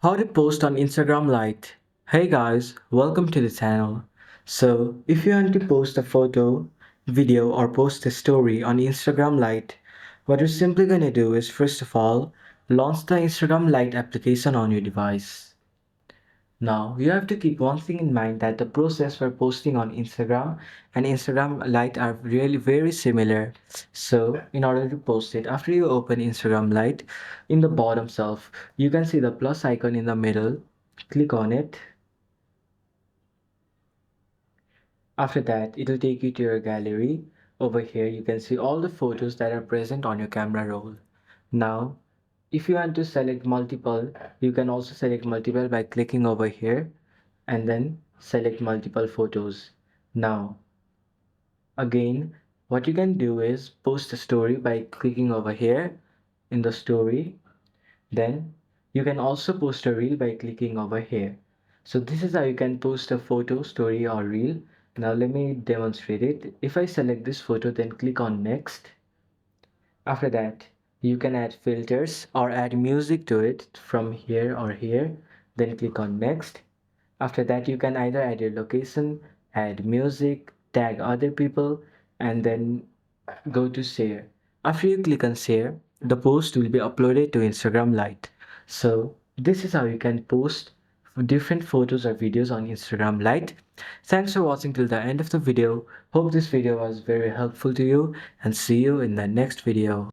How to post on Instagram Lite. Hey guys, welcome to the channel. So, if you want to post a photo, video or post a story on Instagram Lite, what you're simply gonna do is first of all, launch the Instagram Lite application on your device. Now, you have to keep one thing in mind that the process for posting on Instagram and Instagram Lite are really very similar. So, in order to post it, after you open Instagram Lite, in the bottom shelf, you can see the plus icon in the middle. Click on it. After that, it will take you to your gallery. Over here, you can see all the photos that are present on your camera roll. Now, if you want to select multiple, you can also select multiple by clicking over here and then select multiple photos. Now, again, what you can do is post a story by clicking over here in the story. Then you can also post a reel by clicking over here. So this is how you can post a photo, story or reel. Now let me demonstrate it. If I select this photo, then click on next. After that, you can add filters or add music to it from here or here. Then click on next. After that, you can either add your location, add music, tag other people, and then go to share. After you click on share, the post will be uploaded to Instagram Lite. So this is how you can post different photos or videos on Instagram Lite. Thanks for watching till the end of the video. Hope this video was very helpful to you and see you in the next video.